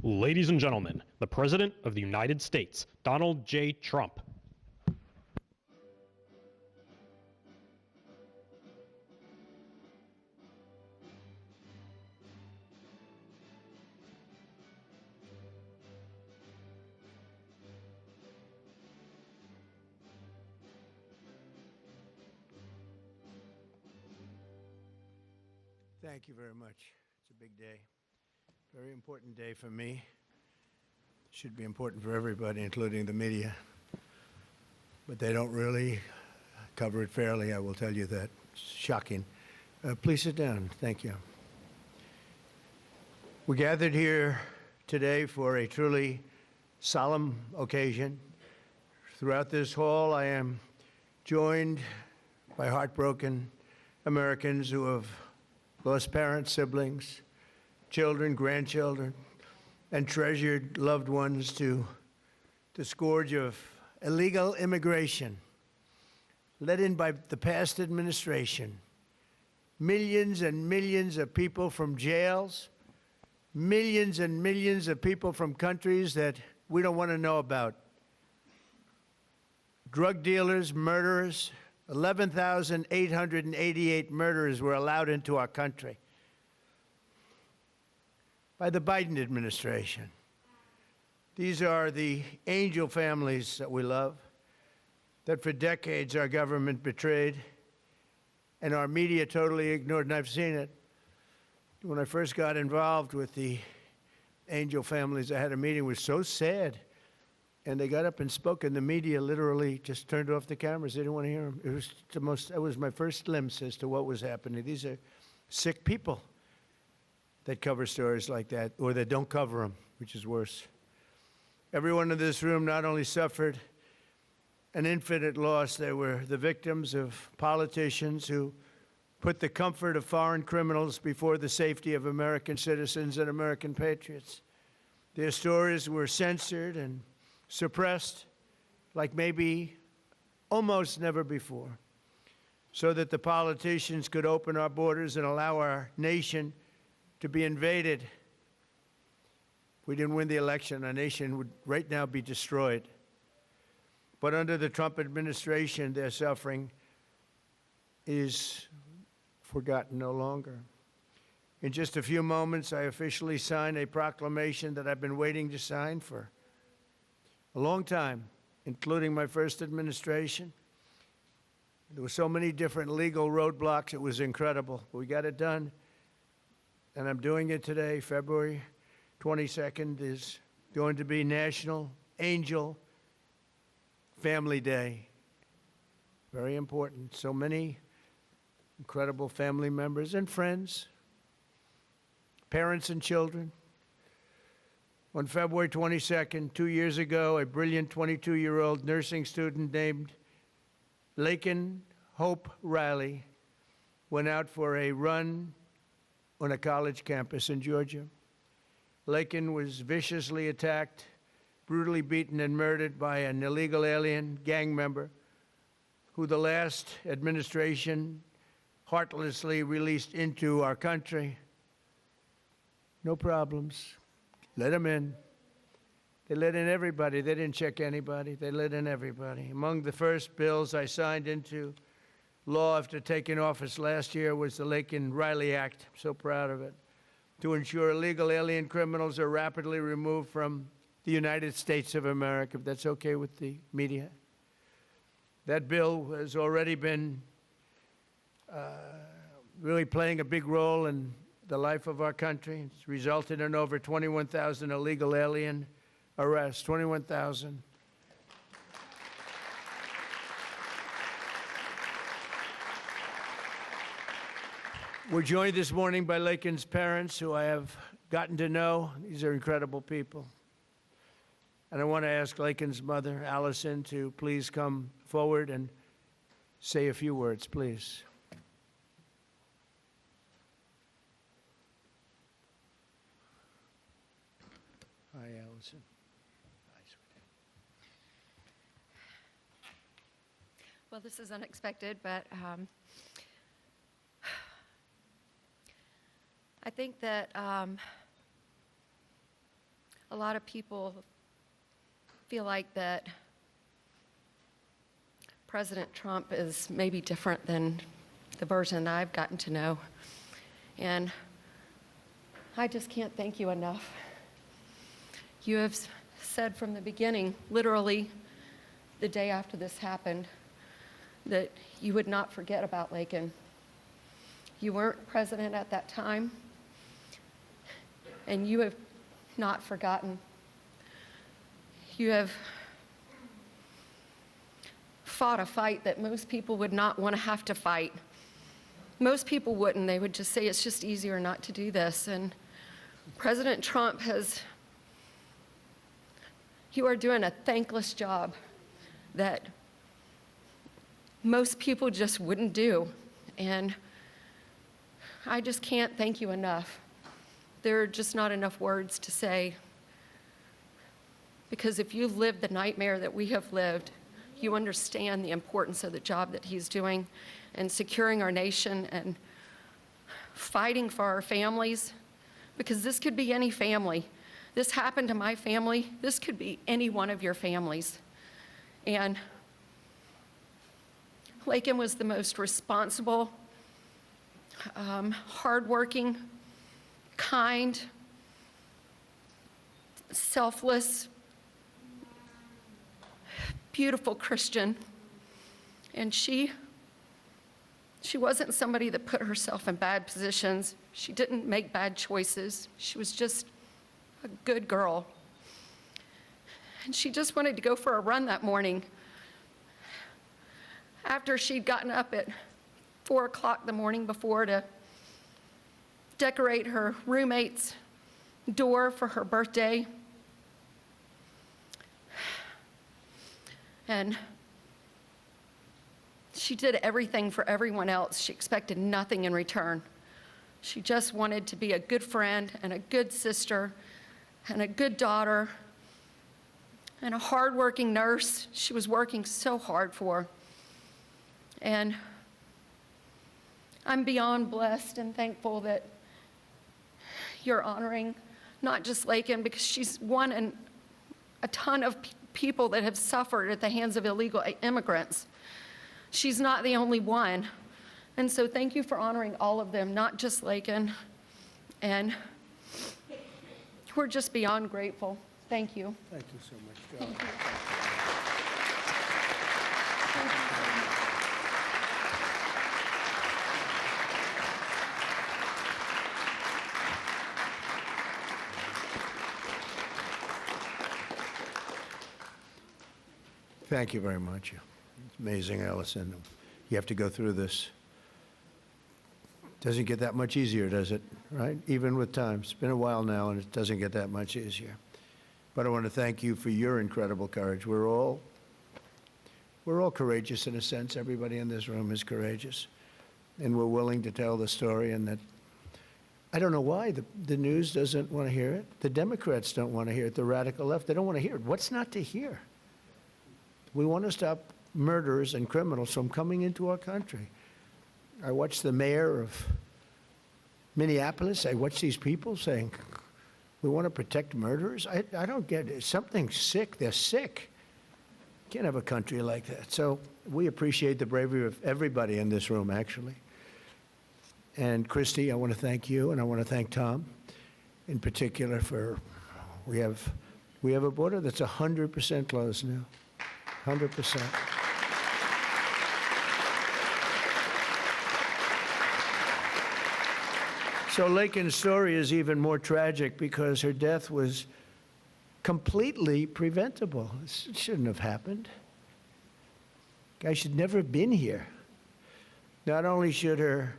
Ladies and gentlemen, the President of the United States, Donald J. Trump. Thank you very much. It's a big day. Very important day for me. Should be important for everybody, including the media. But they don't really cover it fairly, I will tell you that. It's shocking. Please sit down. Thank you. We gathered here today for a truly solemn occasion. Throughout this hall, I am joined by heartbroken Americans who have lost parents, siblings, children, grandchildren, and treasured loved ones to the scourge of illegal immigration led in by the past administration. Millions and millions of people from jails, millions and millions of people from countries that we don't want to know about. Drug dealers, murderers, 11,888 murderers were allowed into our country by the Biden administration. These are the angel families that we love, that for decades our government betrayed and our media totally ignored, and I've seen it. When I first got involved with the angel families, I had a meeting. It was so sad. And they got up and spoke, and the media literally just turned off the cameras. They didn't want to hear them. It was my first glimpse as to what was happening. These are sick people that cover stories like that, or that don't cover them, which is worse. Everyone in this room not only suffered an infinite loss, they were the victims of politicians who put the comfort of foreign criminals before the safety of American citizens and American patriots. Their stories were censored and suppressed like maybe almost never before, so that the politicians could open our borders and allow our nation to be invaded. If we didn't win the election, our nation would right now be destroyed. But under the Trump administration, their suffering is forgotten no longer. In just a few moments, I officially sign a proclamation that I've been waiting to sign for a long time, including my first administration. There were so many different legal roadblocks, it was incredible. We got it done, and I'm doing it today. February 22nd is going to be National Angel Family Day. Very important. So many incredible family members and friends, parents and children. On February 22nd, 2 years ago, a brilliant 22-year-old nursing student named Laken Riley went out for a run on a college campus in Georgia. Laken was viciously attacked, brutally beaten and murdered by an illegal alien gang member who the last administration heartlessly released into our country. No problems. Let them in. They let in everybody. They didn't check anybody. They let in everybody. Among the first bills I signed into law after taking office last year was the Laken Riley Act. I'm so proud of it. To ensure illegal alien criminals are rapidly removed from the United States of America, if that's okay with the media. That bill has already been really playing a big role in the life of our country. It's resulted in over 21,000 illegal alien arrests, 21,000. We're joined this morning by Laken's parents, who I have gotten to know. These are incredible people. And I want to ask Laken's mother, Allison, to please come forward and say a few words, please. Hi, Allison. Hi, sweetie. Well, this is unexpected, but I think that a lot of people feel like that President Trump is maybe different than the version that I've gotten to know. And I just can't thank you enough. You have said from the beginning, literally the day after this happened, that you would not forget about Laken. You weren't president at that time, and you have not forgotten. You have fought a fight that most people would not want to have to fight. Most people wouldn't. They would just say it's just easier not to do this. And President Trump you are doing a thankless job that most people just wouldn't do. And I just can't thank you enough. There are just not enough words to say. Because if you've lived the nightmare that we have lived, you understand the importance of the job that he's doing and securing our nation and fighting for our families. Because this could be any family. This happened to my family. This could be any one of your families. And Laken was the most responsible, hardworking, kind, selfless, beautiful Christian. And she wasn't somebody that put herself in bad positions. She didn't make bad choices. She was just a good girl. And she just wanted to go for a run that morning after she'd gotten up at 4 o'clock the morning before to decorate her roommate's door for her birthday. And she did everything for everyone else. She expected nothing in return. She just wanted to be a good friend and a good sister and a good daughter and a hardworking nurse. She was working so hard for. And I'm beyond blessed and thankful that you're honoring not just Laken, because she's one in a ton of people that have suffered at the hands of illegal immigrants. She's not the only one. And so thank you for honoring all of them, not just Laken. And we're just beyond grateful. Thank you. Thank you so much, Joe. Thank you. Thank you very much. It's amazing, Allison. You have to go through this. Doesn't get that much easier, does it? Right? Even with time. It's been a while now, and it doesn't get that much easier. But I want to thank you for your incredible courage. We're all courageous in a sense. Everybody in this room is courageous. And we're willing to tell the story. And that, I don't know why the news doesn't want to hear it. The Democrats don't want to hear it. The radical left, they don't want to hear it. What's not to hear? We want to stop murderers and criminals from coming into our country. I watched the mayor of Minneapolis. I watched these people saying, we want to protect murderers. I don't get it. Something's sick. They're sick. Can't have a country like that. So we appreciate the bravery of everybody in this room, actually. And Christy, I want to thank you, and I want to thank Tom in particular for, we have a border that's 100% closed now. 100%. So Laken's story is even more tragic because her death was completely preventable. This shouldn't have happened. Guy should never have been here. Not only should her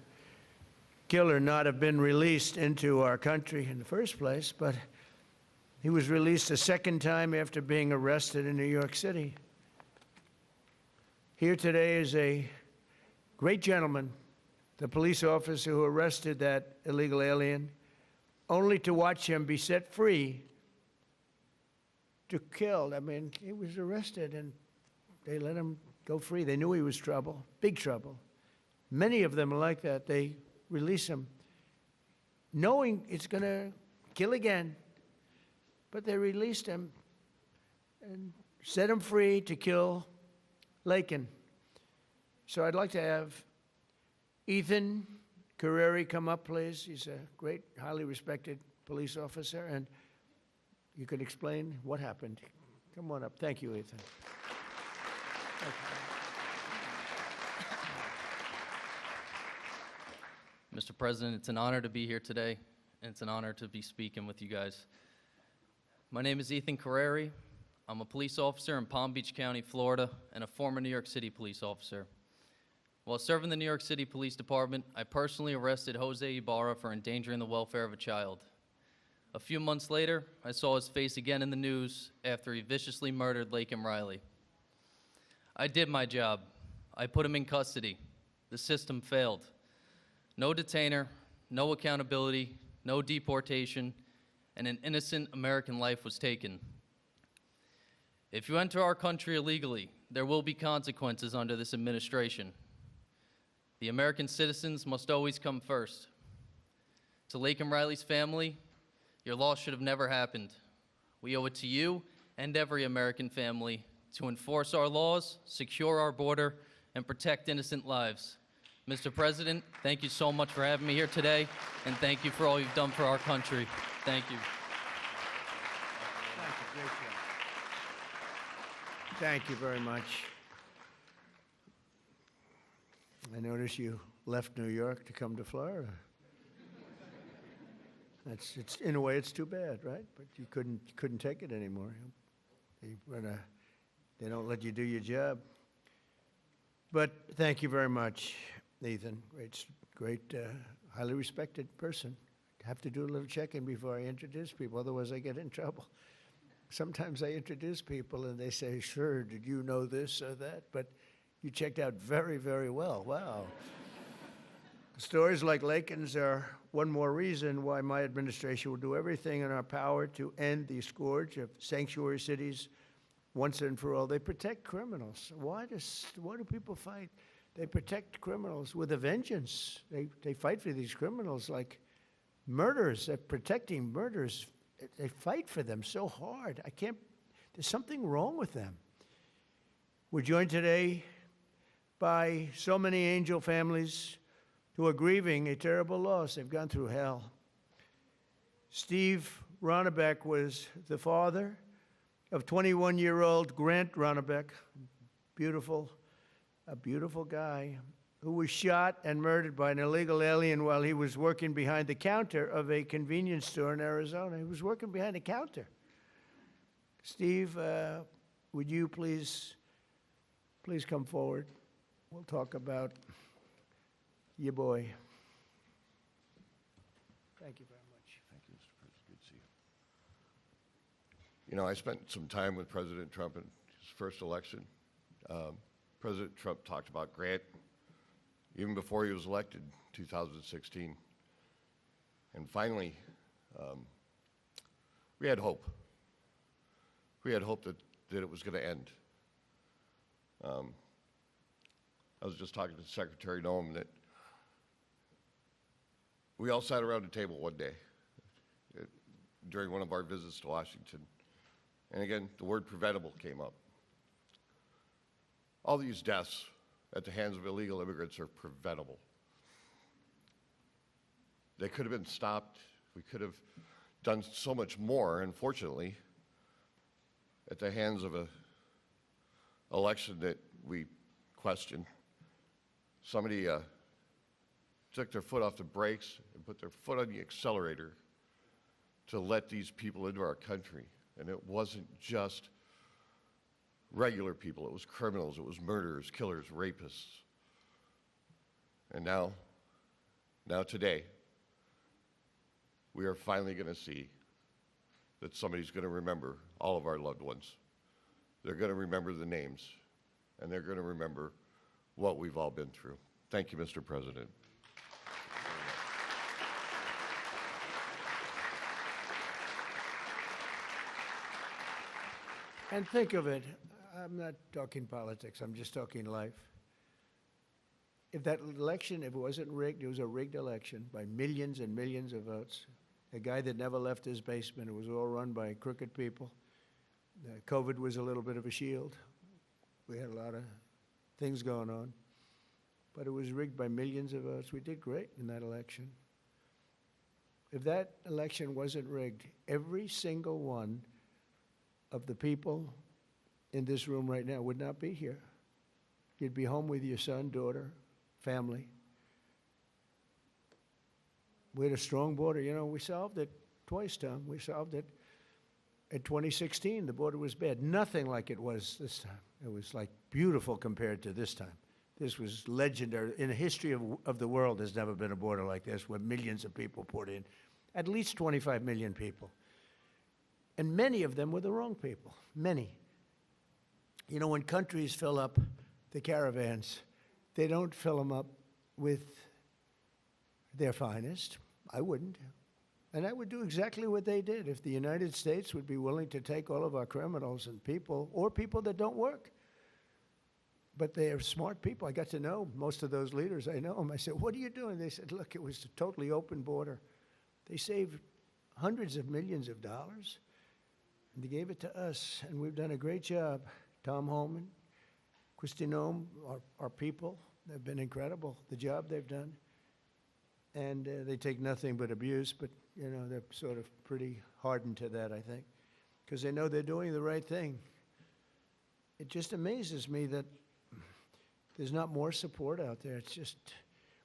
killer not have been released into our country in the first place, but he was released a second time after being arrested in New York City. Here today is a great gentleman, the police officer who arrested that illegal alien, only to watch him be set free to kill. I mean, he was arrested and they let him go free. They knew he was trouble, big trouble. Many of them are like that. They release him knowing it's going to kill again, but they released him and set him free to kill Laken. So I'd like to have Ethan Carreri come up, please. He's a great, highly respected police officer, and you could explain what happened. Come on up. Thank you, Ethan. Thank you. Mr. President, it's an honor to be here today, and it's an honor to be speaking with you guys. My name is Ethan Carreri. I'm a police officer in Palm Beach County, Florida, and a former New York City police officer. While serving the New York City Police Department, I personally arrested Jose Ibarra for endangering the welfare of a child. A few months later, I saw his face again in the news after he viciously murdered Laken Riley. I did my job. I put him in custody. The system failed. No detainer, no accountability, no deportation, and an innocent American life was taken. If you enter our country illegally, there will be consequences under this administration. The American citizens must always come first. To Laken Riley's family, your loss should have never happened. We owe it to you and every American family to enforce our laws, secure our border, and protect innocent lives. Mr. President, thank you so much for having me here today, and thank you for all you've done for our country. Thank you. Thank you. Great job. Thank you very much. I notice you left New York to come to Florida. It's in a way, it's too bad, right? But you couldn't take it anymore. They don't let you do your job. But thank you very much, Ethan. Great, highly respected person. I have to do a little checking before I introduce people, otherwise I get in trouble. Sometimes I introduce people and they say, "Sure, did you know this or that?" But you checked out very, very well. Wow. Stories like Laken's are one more reason why my administration will do everything in our power to end the scourge of sanctuary cities once and for all. They protect criminals. Why do people fight? They protect criminals with a vengeance. They fight for these criminals like murderers. They're protecting murderers. They fight for them so hard. There's something wrong with them. We're joined today by so many angel families who are grieving a terrible loss. They've gone through hell. Steve Ronnebeck was the father of 21-year-old Grant Ronnebeck, a beautiful guy, who was shot and murdered by an illegal alien while he was working behind the counter of a convenience store in Arizona. He was working behind the counter. Steve, would you please come forward? We'll talk about your boy. Thank you very much. Thank you, Mr. President. Good to see you. You know, I spent some time with President Trump in his first election. President Trump talked about Grant even before he was elected in 2016. And finally, we had hope. We had hope that it was going to end. I was just talking to Secretary Noem that we all sat around a table one day during one of our visits to Washington. And again, the word preventable came up. All these deaths at the hands of illegal immigrants are preventable. They could have been stopped. We could have done so much more, unfortunately, at the hands of an election that we question. Somebody took their foot off the brakes and put their foot on the accelerator to let these people into our country. And it wasn't just regular people, it was criminals, it was murderers, killers, rapists. And now today, we are finally going to see that somebody's going to remember all of our loved ones. They're going to remember the names, and they're going to remember what we've all been through. Thank you, Mr. President. And think of it, I'm not talking politics, I'm just talking life. If that election, if it wasn't rigged, it was a rigged election by millions and millions of votes. a guy that never left his basement. It was all run by crooked people. COVID was a little bit of a shield. We had a lot of things going on. But it was rigged by millions of votes. We did great in that election. If that election wasn't rigged, every single one of the people in this room right now would not be here. You'd be home with your son, daughter, family. We had a strong border. You know, we solved it twice, Tom. We solved it in 2016. The border was bad. Nothing like it was this time. It was like beautiful compared to this time. This was legendary. In the history of the world, there's never been a border like this where millions of people poured in. At least 25 million people. And many of them were the wrong people. Many. You know, when countries fill up the caravans, they don't fill them up with their finest. I wouldn't. And I would do exactly what they did if the United States would be willing to take all of our criminals and people, or people that don't work. But they are smart people. I got to know most of those leaders. I know them. I said, what are you doing? They said, look, it was a totally open border. They saved hundreds of millions of dollars, and they gave it to us, and we've done a great job. Tom Homan, Kristi Noem, our people, they've been incredible, the job they've done. And they take nothing but abuse, but, you know, they're sort of pretty hardened to that, I think, because they know they're doing the right thing. It just amazes me that there's not more support out there. It's just,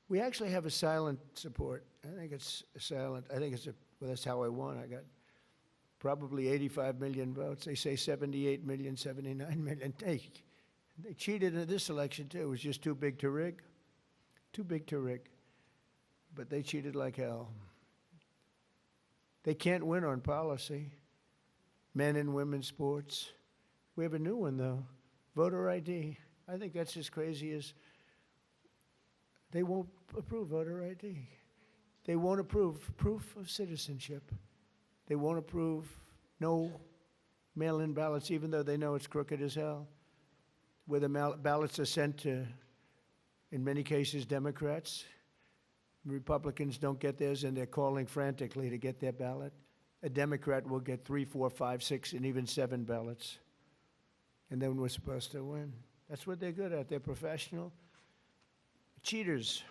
we actually have a silent support. I think it's silent. I think well, that's how I won. I got probably 85 million votes. They say 78 million, 79 million. They cheated in this election, too. It was just too big to rig. Too big to rig. But they cheated like hell. They can't win on policy. Men and women's sports. We have a new one, though. Voter ID. I think that's as crazy as they won't approve voter ID. They won't approve proof of citizenship. They won't approve no mail-in ballots, even though they know it's crooked as hell. Where the ballots are sent to, in many cases, Democrats. Republicans don't get theirs, and they're calling frantically to get their ballot. A Democrat will get 3, 4, 5, 6, and even 7 ballots. And then we're supposed to win. That's what they're good at. They're professional cheaters.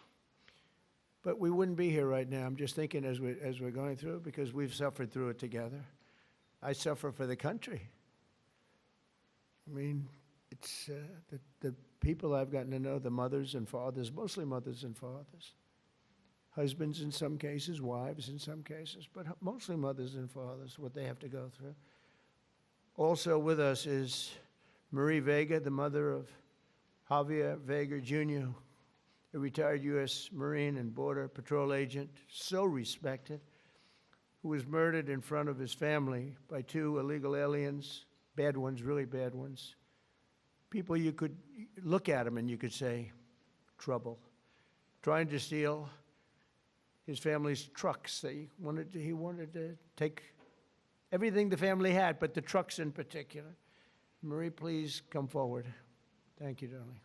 But we wouldn't be here right now. I'm just thinking as we're going through it, because we've suffered through it together. I suffer for the country. I mean, it's the people I've gotten to know, the mothers and fathers, mostly mothers and fathers. Husbands in some cases, wives in some cases, but mostly mothers and fathers, what they have to go through. Also with us is Marie Vega, the mother of Javier Vega Jr., a retired U.S. Marine and Border Patrol agent, so respected, who was murdered in front of his family by 2 illegal aliens, bad ones, really bad ones. People you could look at them and you could say, trouble. Trying to steal his family's trucks. He wanted to take everything the family had, but the trucks in particular. Marie, please come forward. Thank you, darling.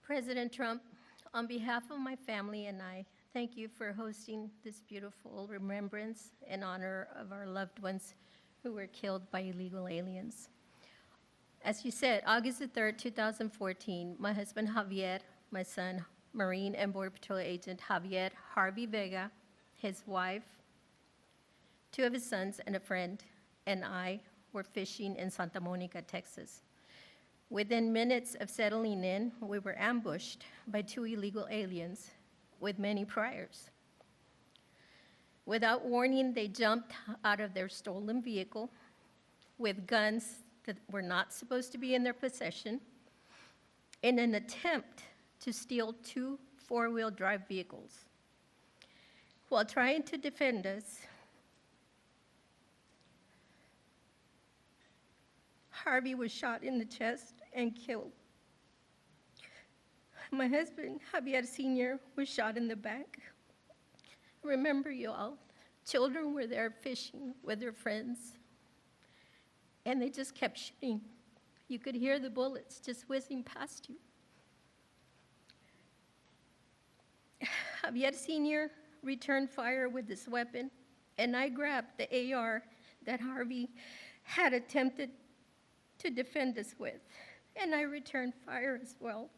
President Trump, on behalf of my family and I, thank you for hosting this beautiful remembrance in honor of our loved ones who were killed by illegal aliens. As you said, August the 3rd, 2014, my husband Javier, my son, Marine and Border Patrol agent Javier Harvey Vega, his wife, 2 of his sons and a friend, and I were fishing in Santa Monica, Texas. Within minutes of settling in, we were ambushed by 2 illegal aliens with many priors. Without warning, they jumped out of their stolen vehicle with guns that were not supposed to be in their possession in an attempt to steal 2 4-wheel drive vehicles. While trying to defend us, Harvey was shot in the chest and killed. My husband, Javier Sr., was shot in the back. Remember, you all, children were there fishing with their friends, and they just kept shooting You could hear the bullets just whizzing past you. Javier Sr. returned fire with this weapon, and I grabbed the AR that Harvey had attempted to defend us with, and I returned fire as well.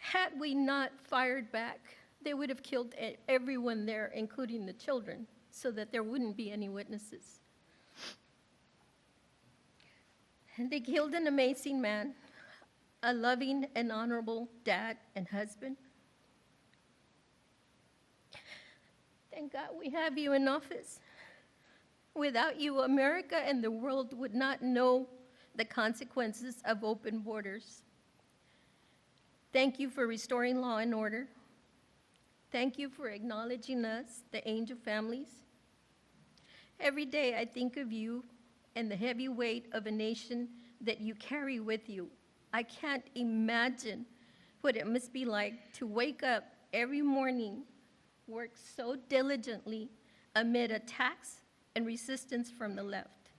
Had we not fired back, they would have killed everyone there, including the children, so that there wouldn't be any witnesses. And they killed an amazing man, a loving and honorable dad and husband. Thank God we have you in office. Without you, America and the world would not know the consequences of open borders. Thank you for restoring law and order. Thank you for acknowledging us, the angel families. Every day I think of you and the heavy weight of a nation that you carry with you. I can't imagine what it must be like to wake up every morning, work so diligently amid attacks and resistance from the left,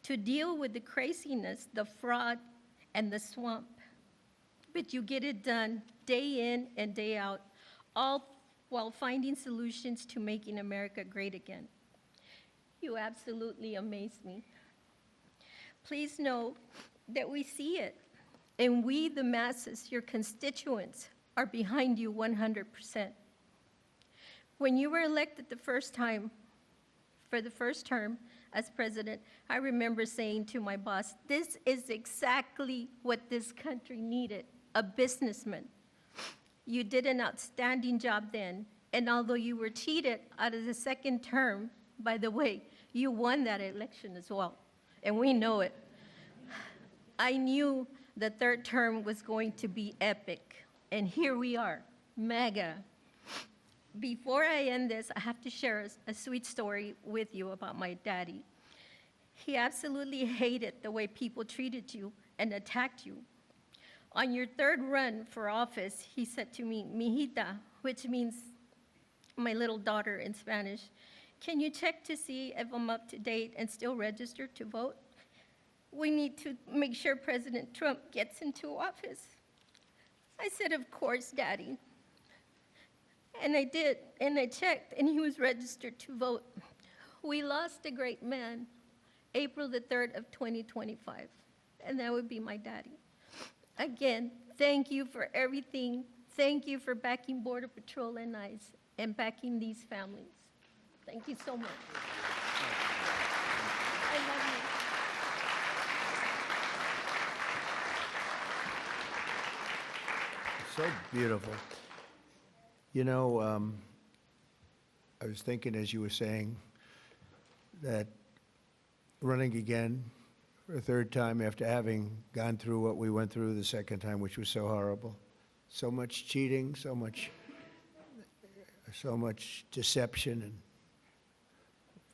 to deal with the craziness, the fraud, and the swamp. But you get it done day in and day out, all while finding solutions to making America great again. You absolutely amaze me. Please know that we see it, and we, the masses, your constituents, are behind you 100%. When you were elected the first time, for the first term as president, I remember saying to my boss, this is exactly what this country needed, a businessman. You did an outstanding job then, and although you were cheated out of the second term, by the way, you won that election as well, and we know it. I knew the third term was going to be epic, and here we are, mega. Before I end this, I have to share a sweet story with you about my daddy. He absolutely hated the way people treated you and attacked you. On your third run for office, he said to me, "Mijita," which means my little daughter in Spanish, "Can you check to see if I'm up to date and still registered to vote? We need to make sure President Trump gets into office." I said, "Of course, Daddy." And I did, and I checked, and he was registered to vote. We lost a great man, April the 3rd of 2025, and that would be my daddy. Again, thank you for everything. Thank you for backing Border Patrol and ICE and backing these families. Thank you so much. I love you. So beautiful. You know, I was thinking as you were saying that running again for a third time after having gone through what we went through the second time, which was so horrible, so much cheating, so much deception and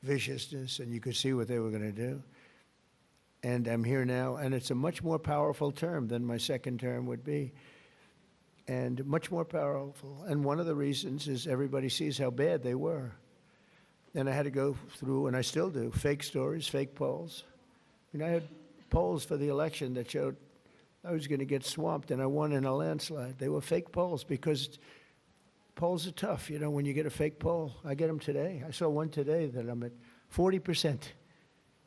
viciousness, and you could see what they were going to do. And I'm here now, and it's a much more powerful term than my second term would be. And much more powerful. And one of the reasons is everybody sees how bad they were. And I had to go through, and I still do, fake stories, fake polls. I mean, I had polls for the election that showed I was going to get swamped, and I won in a landslide. They were fake polls because polls are tough, you know, when you get a fake poll. I get them today. I saw one today that I'm at 40%.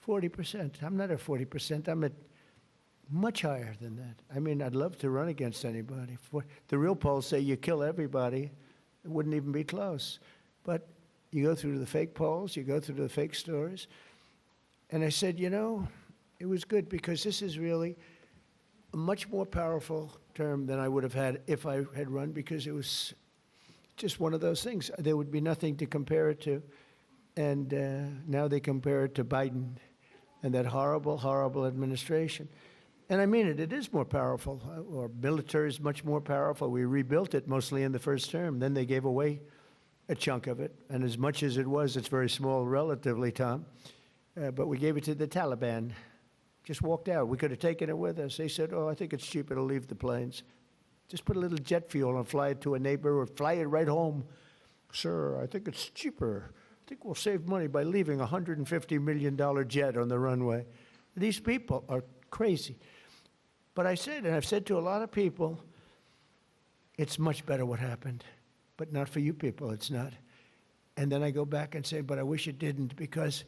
40%. I'm not at 40%. I'm at much higher than that. I mean, I'd love to run against anybody. The real polls say you kill everybody. It wouldn't even be close. But you go through the fake polls, you go through the fake stories. And I said, you know, it was good because this is really a much more powerful term than I would have had if I had run, because it was just one of those things. There would be nothing to compare it to. And now they compare it to Biden and that horrible, horrible administration. And I mean it, it is more powerful. Our military is much more powerful. We rebuilt it mostly in the first term. Then they gave away a chunk of it. And as much as it was, it's very small relatively, Tom. But we gave it to the Taliban. Just walked out. We could have taken it with us. They said, oh, I think it's cheaper to leave the planes. Just put a little jet fuel and fly it to a neighbor or fly it right home. Sir, I think it's cheaper. I think we'll save money by leaving a $150 million jet on the runway. These people are crazy. But I said, and I've said to a lot of people, it's much better what happened, but not for you people, it's not. And then I go back and say, but I wish it didn't, because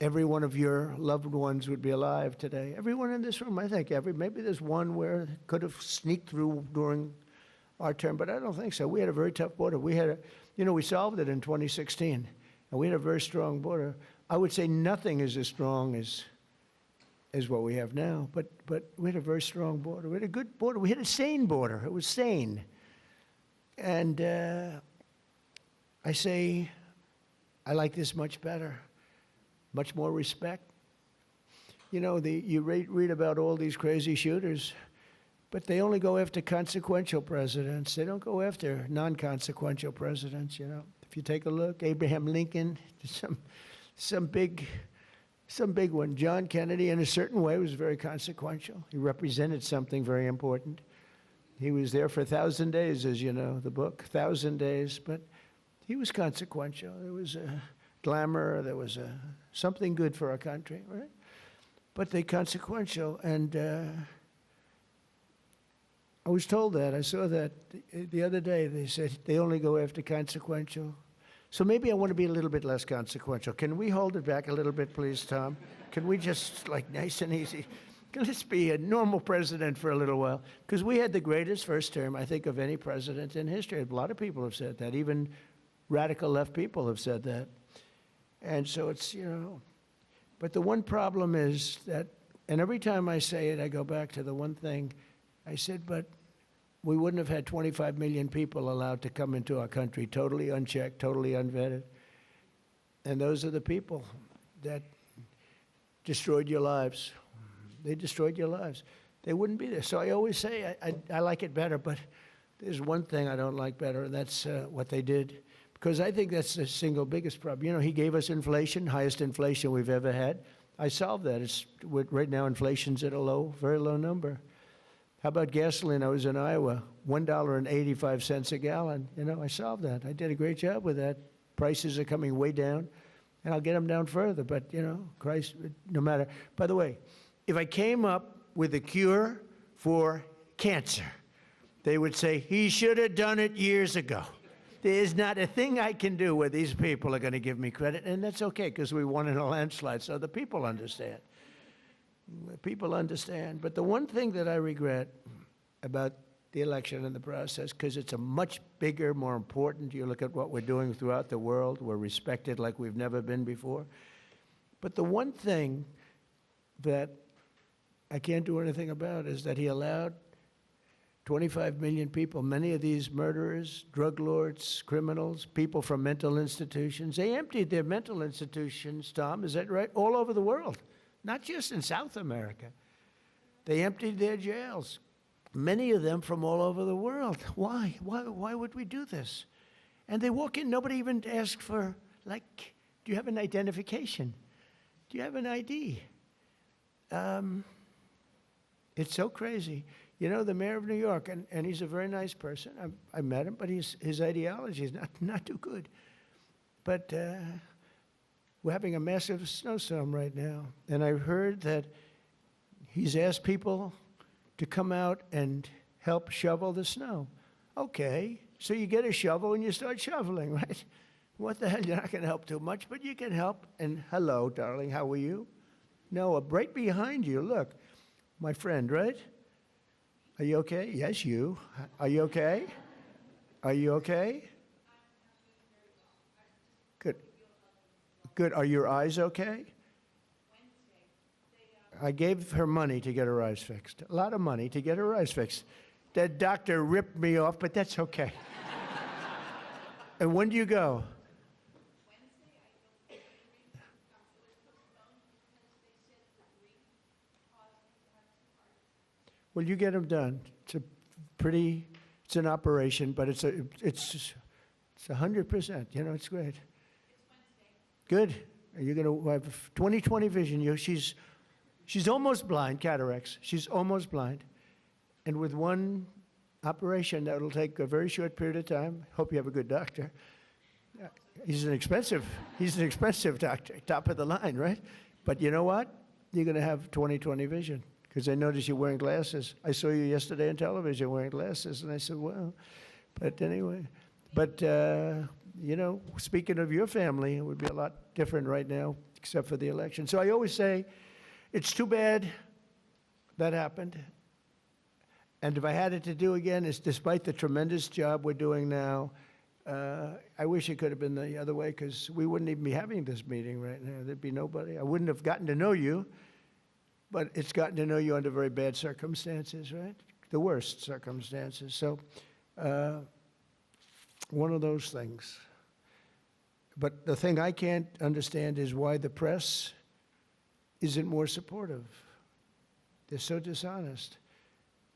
every one of your loved ones would be alive today. Everyone in this room, I think, maybe there's one where it could have sneaked through during our term, but I don't think so. We had a very tough border. We solved it in 2016, and we had a very strong border. I would say nothing is as strong as what we have now, but we had a very strong border. We had a good border. We had a sane border. It was sane. And I say, I like this much better, much more respect. You read about all these crazy shooters, but they only go after consequential presidents. They don't go after non-consequential presidents, If you take a look, Abraham Lincoln, some big one. John Kennedy, in a certain way, was very consequential. He represented something very important. He was there for 1,000 days, as you know, the book, 1,000 days, but he was consequential. There was a glamour, there was something good for our country, right? But they consequential, and I was told that. I saw that the other day. They said they only go after consequential. So maybe I want to be a little bit less consequential. Can we hold it back a little bit, please, Tom? Can we just, nice and easy? Let's be a normal president for a little while. Because we had the greatest first term, I think, of any president in history. A lot of people have said that. Even radical left people have said that. And so it's, But the one problem is that, and every time I say it, I go back to the one thing. I said, but we wouldn't have had 25 million people allowed to come into our country, totally unchecked, totally unvetted. And those are the people that destroyed your lives. They destroyed your lives. They wouldn't be there. So I always say I like it better, but there's one thing I don't like better, and that's what they did. Because I think that's the single biggest problem. He gave us inflation, highest inflation we've ever had. I solved that. Right now, inflation's at a very low number. How about gasoline? I was in Iowa, $1.85 a gallon. I solved that. I did a great job with that. Prices are coming way down, and I'll get them down further. But, Christ, no matter. By the way, if I came up with a cure for cancer, they would say, he should have done it years ago. There's not a thing I can do where these people are going to give me credit, and that's okay, because we won in a landslide, so the people understand. People understand. But the one thing that I regret about the election and the process, because it's a much bigger, more important, you look at what we're doing throughout the world, we're respected like we've never been before. But the one thing that I can't do anything about is that he allowed 25 million people, many of these murderers, drug lords, criminals, people from mental institutions, they emptied their mental institutions, Tom, is that right? All over the world. Not just in South America. They emptied their jails, many of them from all over the world. Why? Why would we do this? And they walk in, nobody even asks for, do you have an identification? Do you have an ID? It's so crazy. The mayor of New York, and he's a very nice person. I met him, but his ideology is not too good. But we're having a massive snowstorm right now, and I've heard that he's asked people to come out and help shovel the snow. Okay, so you get a shovel and you start shoveling, right? What the hell, you're not gonna help too much, but you can help. And hello, darling, how are you? Noah, right behind you, look, my friend, right? Are you okay? Yes, you. Are you okay? Are you okay? Good. Good. Are your eyes okay? I gave her money to get her eyes fixed. A lot of money to get her eyes fixed. That doctor ripped me off, but that's okay. And when do you go? Well, you get them done. It's an operation, but it's 100%. It's great. Good. You're going to have 20/20 vision. She's almost blind, cataracts. She's almost blind. And with one operation, that'll take a very short period of time. Hope you have a good doctor. He's an expensive doctor, top of the line, right? But you know what? You're going to have 20/20 vision. because I noticed you're wearing glasses. I saw you yesterday on television wearing glasses, and I said, well, but anyway. But, you know, speaking of your family, it would be a lot different right now, except for the election. So I always say, it's too bad that happened. And if I had it to do again, it's despite the tremendous job we're doing now, I wish it could have been the other way, because we wouldn't even be having this meeting right now. There'd be nobody. I wouldn't have gotten to know you, but it's gotten to know you under very bad circumstances, right? The worst circumstances. So one of those things. But the thing I can't understand is why the press isn't more supportive. They're so dishonest.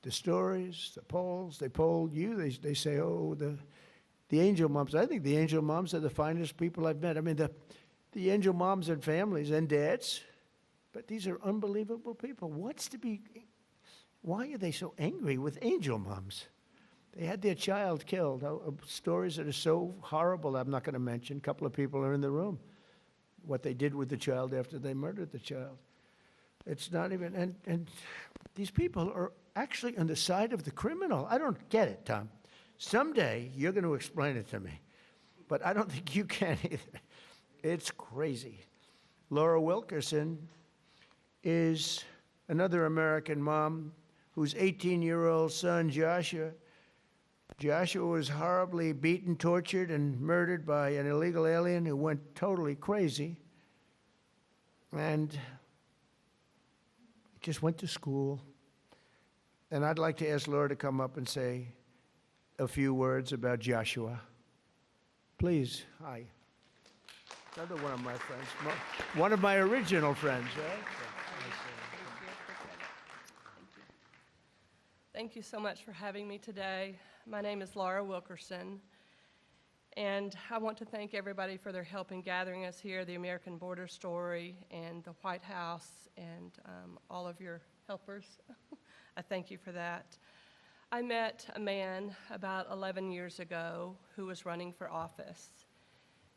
The stories, the polls, they polled you. They say, oh, the angel moms. I think the angel moms are the finest people I've met. I mean, the angel moms and families and dads, but these are unbelievable people. Why are they so angry with angel moms? They had their child killed. Stories that are so horrible I'm not going to mention. A couple of people are in the room. What they did with the child after they murdered the child. It's not even, and these people are actually on the side of the criminal. I don't get it, Tom. Someday you're going to explain it to me, but I don't think you can either. It's crazy. Laura Wilkerson is another American mom whose 18-year-old son, Joshua was horribly beaten, tortured, and murdered by an illegal alien who went totally crazy. And he just went to school. And I'd like to ask Laura to come up and say a few words about Joshua. Please, hi. Another one of my friends, one of my original friends, right? Thank you so much for having me today. My name is Laura Wilkerson, and I want to thank everybody for their help in gathering us here, the American Border Story and the White House, and all of your helpers. I thank you for that. I met a man about 11 years ago who was running for office,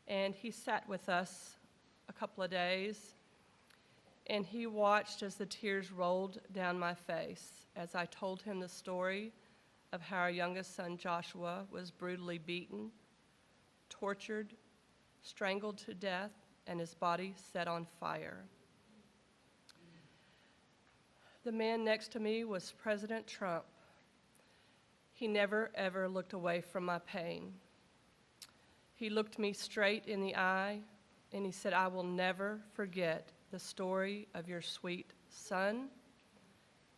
and he sat with us a couple of days, and he watched as the tears rolled down my face as I told him the story of how our youngest son, Joshua, was brutally beaten, tortured, strangled to death, and his body set on fire. The man next to me was President Trump. He never, ever looked away from my pain. He looked me straight in the eye, and he said, "I will never forget the story of your sweet son,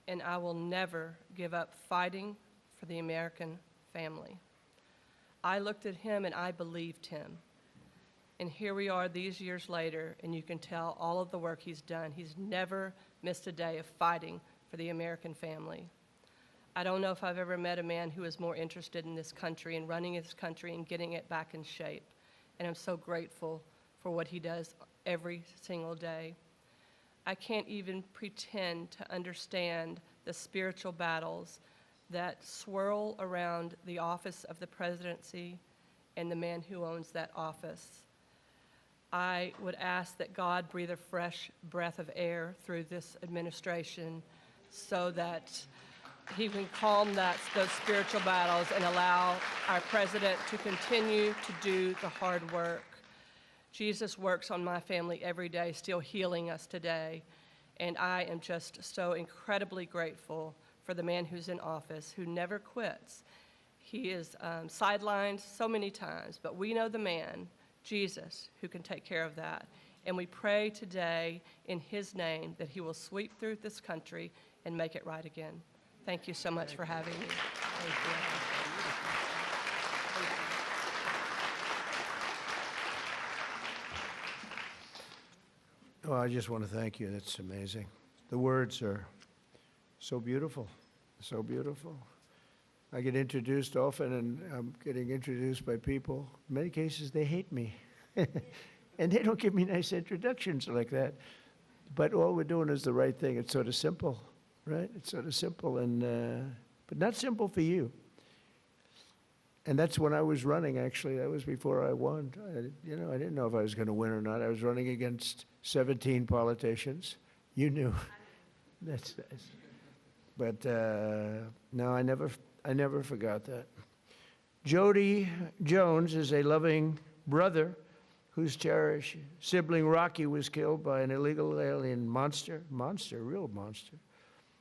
and I will never give up fighting for the American family." I looked at him and I believed him. And here we are these years later, and you can tell all of the work he's done. He's never missed a day of fighting for the American family. I don't know if I've ever met a man who is more interested in this country and running his country and getting it back in shape. And I'm so grateful for what he does every single day. I can't even pretend to understand the spiritual battles that swirl around the office of the presidency and the man who owns that office. I would ask that God breathe a fresh breath of air through this administration so that he can calm those spiritual battles and allow our president to continue to do the hard work. Jesus works on my family every day, still healing us today. And I am just so incredibly grateful for the man who's in office, who never quits. He is sidelined so many times, but we know the man, Jesus, who can take care of that. And we pray today in his name that he will sweep through this country and make it right again. Thank you so much for having me. Thank you. Well, I just want to thank you. That's amazing. The words are so beautiful, so beautiful. I get introduced often, and I'm getting introduced by people. In many cases, they hate me. And they don't give me nice introductions like that. But all we're doing is the right thing. It's sort of simple, right? It's sort of simple, but not simple for you. And that's when I was running, actually. That was before I won. I didn't know if I was going to win or not. I was running against 17 politicians. You knew. That's nice. But no, I never forgot that. Jody Jones is a loving brother whose cherished sibling Rocky was killed by an illegal alien real monster,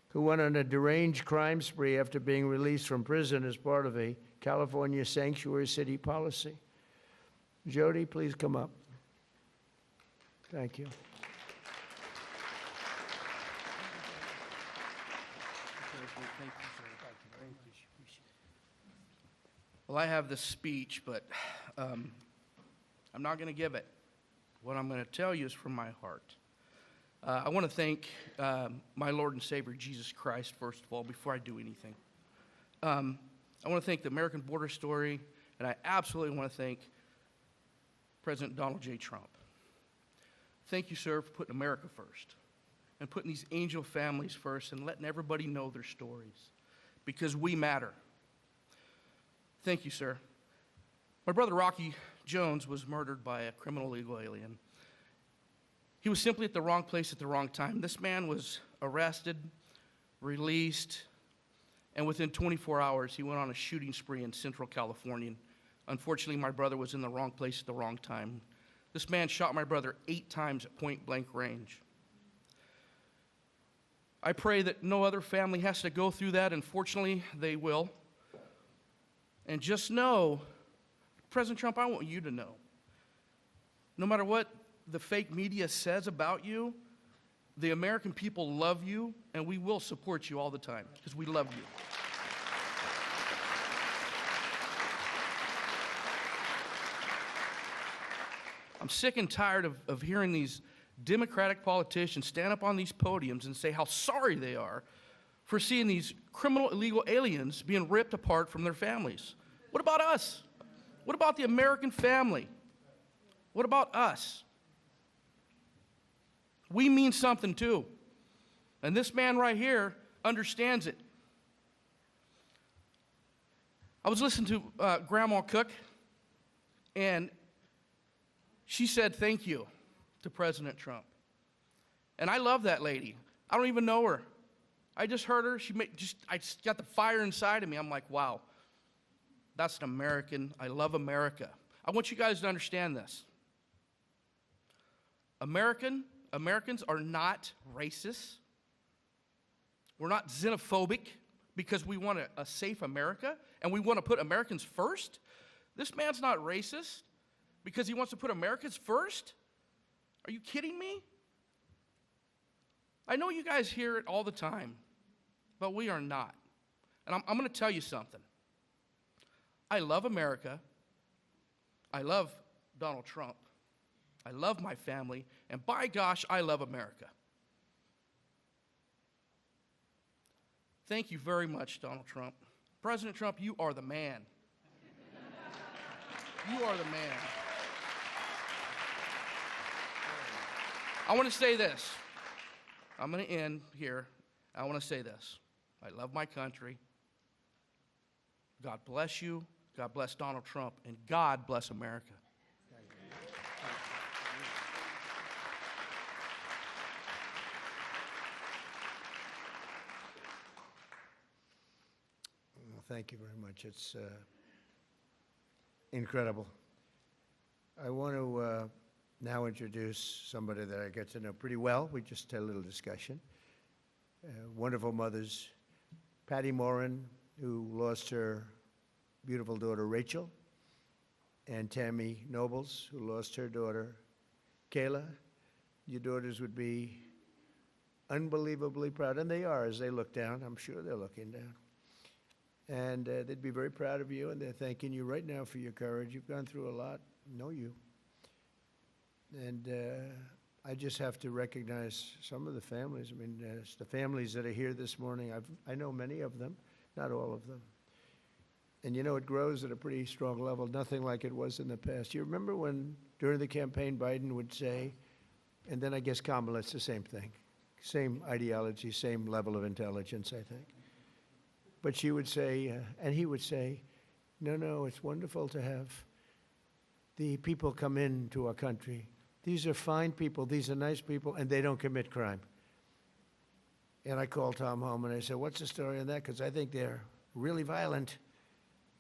who went on a deranged crime spree after being released from prison as part of a California sanctuary city policy. Jody, please come up. Thank you. Well, I have this speech, but I'm not going to give it. What I'm going to tell you is from my heart. I want to thank my Lord and Savior, Jesus Christ, first of all, before I do anything. I want to thank the American Border Story, and I absolutely want to thank President Donald J. Trump. Thank you, sir, for putting America first and putting these angel families first and letting everybody know their stories, because we matter. Thank you, sir. My brother Rocky Jones was murdered by a criminal illegal alien. He was simply at the wrong place at the wrong time. This man was arrested, released, and within 24 hours, he went on a shooting spree in Central California. Unfortunately, my brother was in the wrong place at the wrong time. This man shot my brother 8 times at point-blank range. I pray that no other family has to go through that. Unfortunately, they will. And just know, President Trump, I want you to know, no matter what the fake media says about you, the American people love you, and we will support you all the time, because we love you. I'm sick and tired of hearing these Democratic politicians stand up on these podiums and say how sorry they are for seeing these criminal illegal aliens being ripped apart from their families. What about us? What about the American family? What about us? We mean something too. And this man right here understands it. I was listening to Grandma Cook, and she said thank you to President Trump. And I love that lady. I don't even know her. I just heard her. I just got the fire inside of me. I'm like, wow, that's an American. I love America. I want you guys to understand this. Americans are not racist. We're not xenophobic because we want a safe America and we want to put Americans first. This man's not racist because he wants to put Americans first. Are you kidding me? I know you guys hear it all the time, but we are not. And I'm going to tell you something. I love America. I love Donald Trump. I love my family. And by gosh, I love America. Thank you very much, Donald Trump. President Trump, you are the man. You are the man. I want to say this. I'm going to end here. I want to say this. I love my country. God bless you. God bless Donald Trump. And God bless America. Well, thank you very much. It's incredible. I want to now introduce somebody that I get to know pretty well. We just had a little discussion. Wonderful mothers, Patty Morin, who lost her beautiful daughter Rachel, and Tammy Nobles, who lost her daughter Kayla. Your daughters would be unbelievably proud, and they are as they look down. I'm sure they're looking down. And they'd be very proud of you, and they're thanking you right now for your courage. You've gone through a lot. Know you. And I just have to recognize some of the families. I mean, the families that are here this morning, I know many of them, not all of them. And you know, it grows at a pretty strong level, nothing like it was in the past. You remember when, during the campaign, Biden would say, and then I guess Kamala, it's the same thing, same ideology, same level of intelligence, I think. But she would say, and he would say, no, it's wonderful to have the people come into our country. These are fine people, these are nice people, and they don't commit crime. And I called Tom home and I said, what's the story on that? Because I think they're really violent.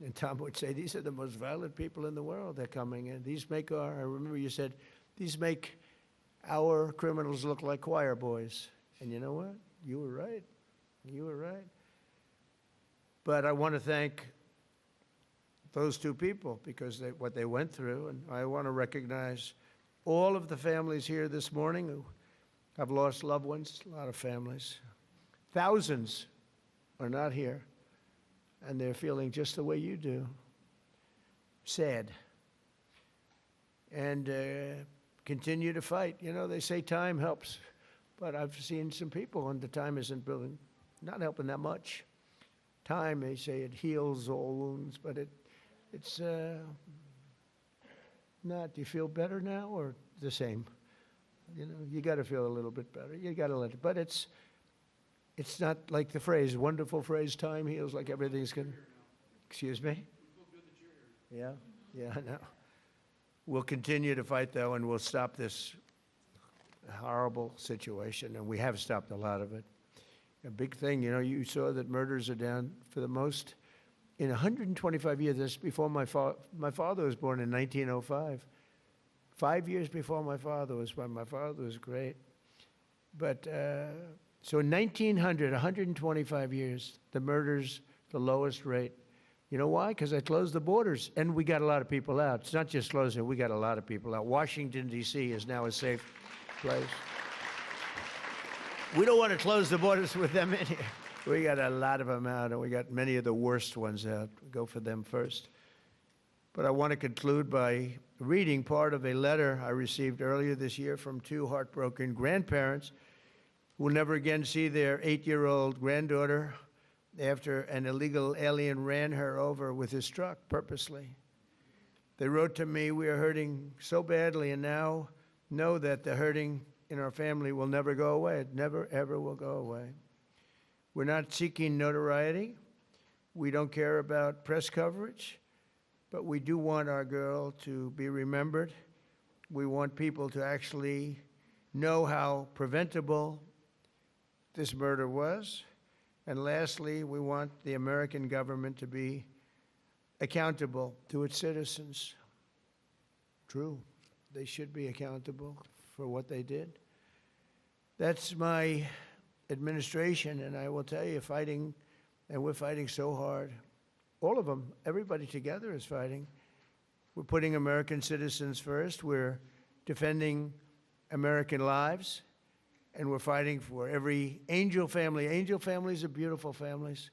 And Tom would say, these are the most violent people in the world. They're coming in. These make our, I remember you said, these make our criminals look like choir boys. And you know what? You were right. You were right. But I want to thank those two people because what they went through. And I want to recognize all of the families here this morning who have lost loved ones, a lot of families. Thousands are not here, and they're feeling just the way you do, sad. And continue to fight. You know, they say time helps, but I've seen some people, and the time isn't not helping that much. Time, they say it heals all wounds, but it's not. Do you feel better now or the same? You know, you got to feel a little bit better. You got to let it, but it's not like the phrase, wonderful phrase, time heals, like everything's going. Excuse me? Yeah, I know. We'll continue to fight, though, and we'll stop this horrible situation, and we have stopped a lot of it. A big thing, you know, you saw that murders are down for the most in 125 years. That's before my father was born in 1905. 5 years before my father was born. My father was great. But so in 1900, 125 years, the murders, the lowest rate. You know why? Because I closed the borders, and we got a lot of people out. It's not just closing, we got a lot of people out. Washington, D.C. is now a safe place. We don't want to close the borders with them in here. We got a lot of them out, and we got many of the worst ones out. We go for them first. But I want to conclude by reading part of a letter I received earlier this year from two heartbroken grandparents who will never again see their 8-year-old granddaughter after an illegal alien ran her over with his truck purposely. They wrote to me, we are hurting so badly and now know that the hurting in our family will never go away. It never, ever will go away. We're not seeking notoriety. We don't care about press coverage, but we do want our girl to be remembered. We want people to actually know how preventable this murder was. And lastly, we want the American government to be accountable to its citizens. True, they should be accountable for what they did. That's my administration, and I will tell you, fighting, and we're fighting so hard. All of them, everybody together is fighting. We're putting American citizens first. We're defending American lives. And we're fighting for every angel family. Angel families are beautiful families.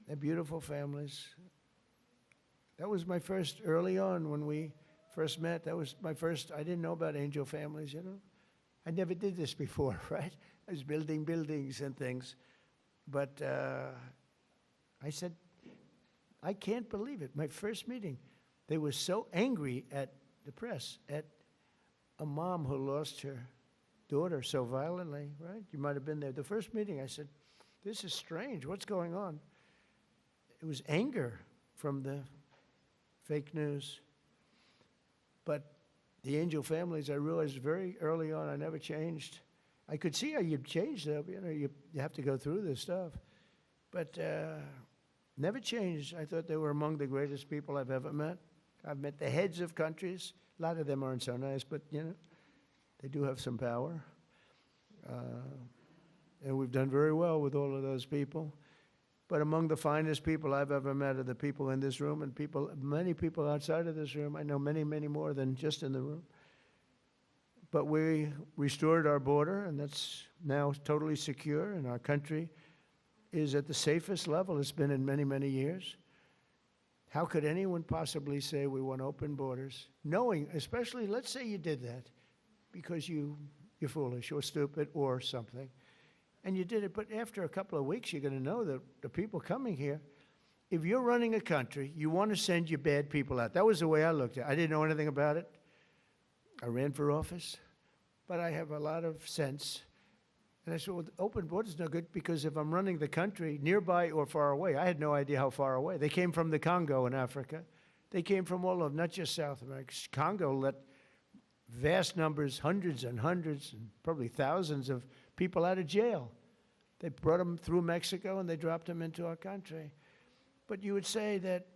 They're beautiful families. That was my first, early on when we first met, that was my first, I didn't know about angel families, you know. I never did this before, right? I was building buildings and things. But I said, I can't believe it. My first meeting, they were so angry at the press, at a mom who lost her daughter so violently, right? You might have been there. The first meeting, I said, this is strange. What's going on? It was anger from the fake news. But the angel families, I realized very early on, I never changed. I could see how you'd change, though. You know, you have to go through this stuff. But never changed. I thought they were among the greatest people I've ever met. I've met the heads of countries. A lot of them aren't so nice, but, you know, they do have some power. And we've done very well with all of those people. But among the finest people I've ever met are the people in this room and people, many people outside of this room. I know many, many more than just in the room. But we restored our border, and that's now totally secure, and our country is at the safest level it's been in many, many years. How could anyone possibly say we want open borders, knowing, especially, let's say you did that because you're foolish or stupid or something, and you did it, but after a couple of weeks, you're going to know that the people coming here, if you're running a country, you want to send your bad people out. That was the way I looked at it. I didn't know anything about it. I ran for office, but I have a lot of sense. And I said, well, open borders is no good because if I'm running the country nearby or far away, I had no idea how far away. They came from the Congo in Africa. They came from all over, not just South America. Congo let vast numbers, hundreds and hundreds, and probably thousands of people out of jail. They brought them through Mexico and they dropped them into our country. But you would say that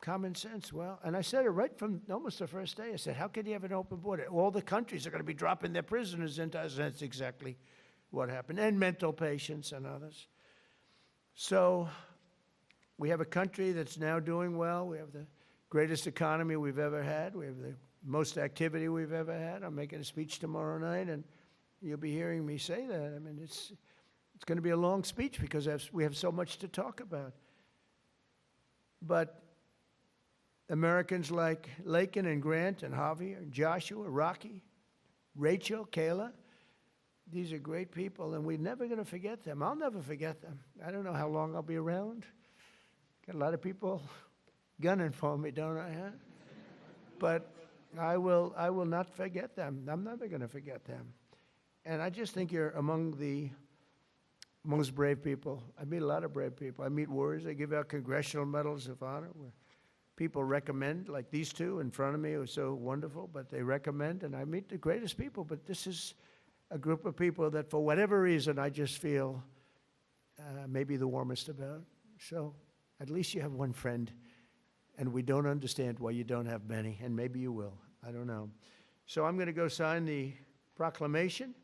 common sense, well, and I said it right from almost the first day. I said, how could you have an open border? All the countries are going to be dropping their prisoners into us. That's exactly what happened. And mental patients and others. So we have a country that's now doing well. We have the greatest economy we've ever had. We have the most activity we've ever had. I'm making a speech tomorrow night, and you'll be hearing me say that. I mean, it's going to be a long speech because we have so much to talk about. But Americans like Laken and Grant and Javier, Joshua, Rocky, Rachel, Kayla, these are great people, and we're never going to forget them. I'll never forget them. I don't know how long I'll be around. Got a lot of people gunning for me, don't I? Huh? But I will not forget them. I'm never going to forget them. And I just think you're among the most brave people. I meet a lot of brave people. I meet warriors. They give out congressional medals of honor where people recommend, like these two in front of me who are so wonderful, but they recommend, and I meet the greatest people. But this is a group of people that, for whatever reason, I just feel maybe the warmest about. So at least you have one friend, and we don't understand why you don't have many, and maybe you will. I don't know. So I'm going to go sign the proclamation,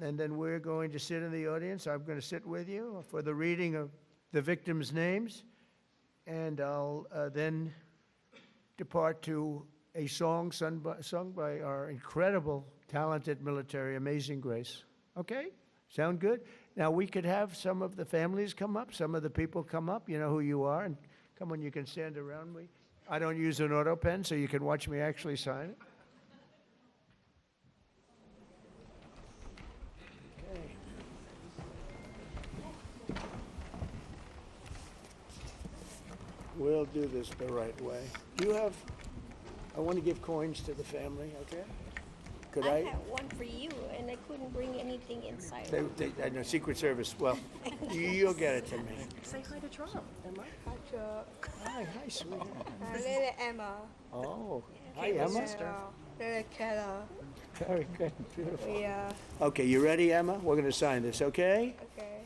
and then we're going to sit in the audience. I'm going to sit with you for the reading of the victims' names, and I'll then depart to a song sung by our incredible, talented military, Amazing Grace. Okay? Sound good? Now, we could have some of the families come up, some of the people come up, you know who you are, and come on, you can stand around me. I don't use an auto pen, so you can watch me actually sign it. Okay. We'll do this the right way. Do you have, I want to give coins to the family, okay? Could I had one for you, and I couldn't bring anything inside. I know, Secret Service, well, you'll get it to me. Say hi to Trump. Emma? Hi, Chuck. Hi, sweetheart. Little Emma. Oh, hi, Emma. Little Kayla. Very good, beautiful. Yeah. Okay, you ready, Emma? We're going to sign this, okay? Okay.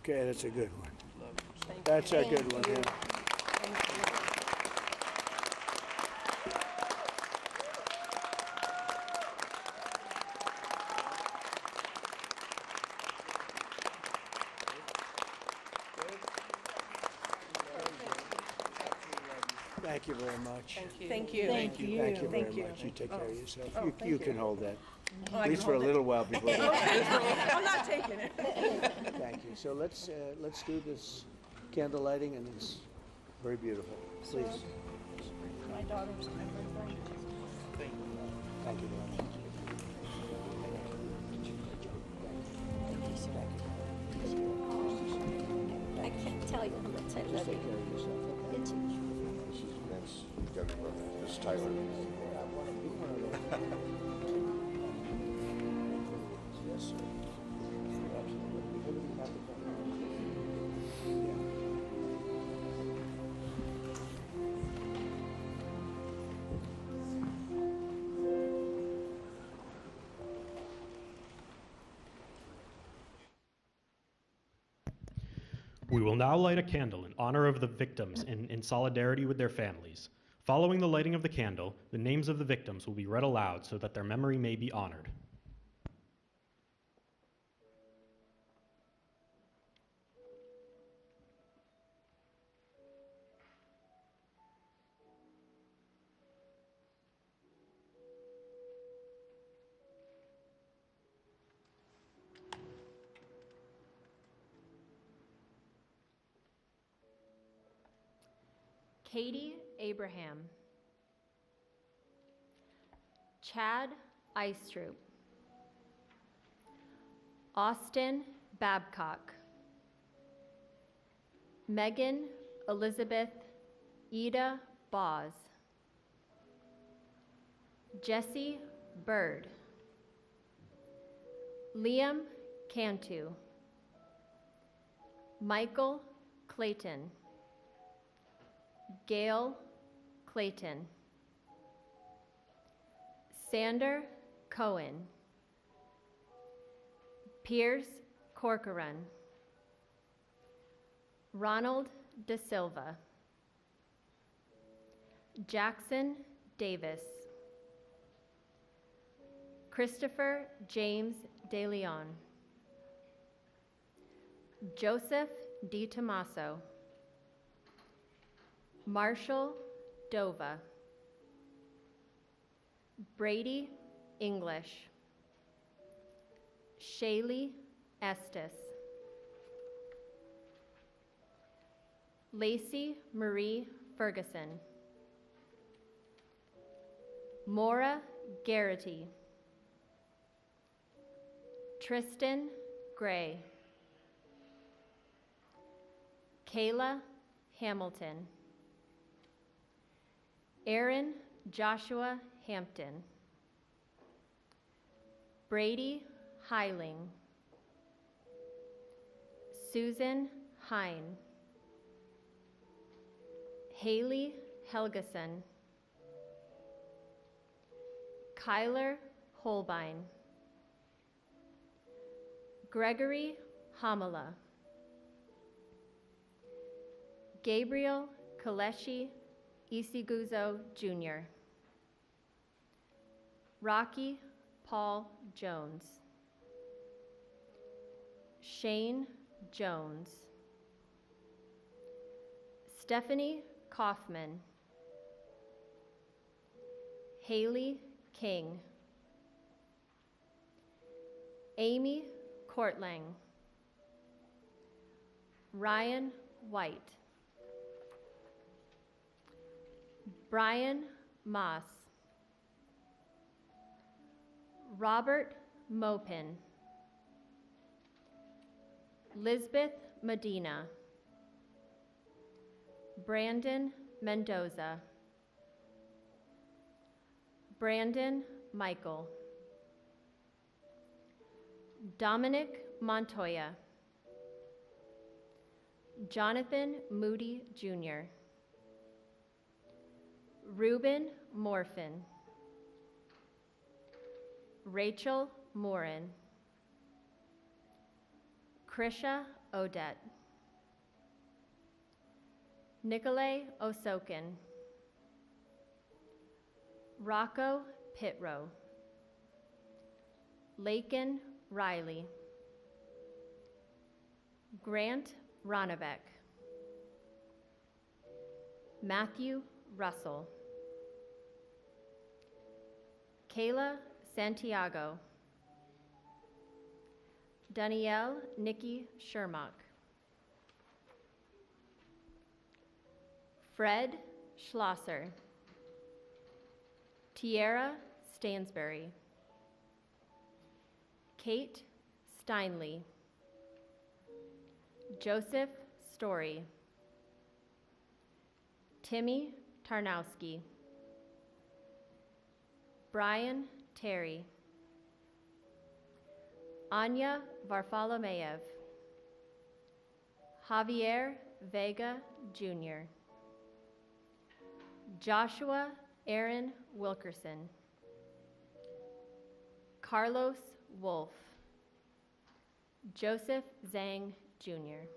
Okay, that's a good one. That's a good one, yeah. Thank you very much. Thank you. Thank you very much. You take care of yourself. You can hold that. At least for a little while before. I'm not taking it. Thank you. So let's do this candle lighting, and it's very beautiful. Please. My daughter's my birthday. Thank you very much. I can't tell you how much I love Take you. care of yourself. Okay? It's This is Vince, this is Tyler. Yes, sir. We will now light a candle in honor of the victims and in solidarity with their families. Following the lighting of the candle, the names of the victims will be read aloud so that their memory may be honored. Katie Abraham, Chad Eistrup, Austin Babcock, Megan Elizabeth Ida Boz, Jesse Bird, Liam Cantu, Michael Clayton, Gail Clayton. Sander Cohen. Piers Corcoran. Ronald De Silva. Jackson Davis. Christopher James De Leon. Joseph Di Tommaso. Marshall Dova. Brady English. Shaylee Estes. Lacey Marie Ferguson. Maura Garrity. Tristan Gray. Kayla Hamilton. Aaron Joshua Hampton. Brady Heiling. Susan Hine. Haley Helgeson. Kyler Holbein. Gregory Hamala. Gabriel Kaleshi Isiguzo Jr. Rocky Paul Jones. Shane Jones. Stephanie Kaufman. Haley King. Amy Courtlang. Ryan White. Brian Moss. Robert Mopin. Lisbeth Medina. Brandon Mendoza. Brandon Michael. Dominic Montoya. Jonathan Moody Jr. Reuben Morfin. Rachel Morin. Krisha Odette. Nicolay Osokin. Rocco Pitro. Laken Riley. Grant Ronnebeck. Matthew Russell. Kayla Santiago. Danielle Nikki Shermock. Fred Schlosser. Tierra Stansberry. Kate Steinley. Joseph Story. Timmy Tarnowski. Brian Terry. Anya Varfolomeyev. Javier Vega Jr. Joshua Aaron Wilkerson. Carlos Wolf. Joseph Zhang Jr.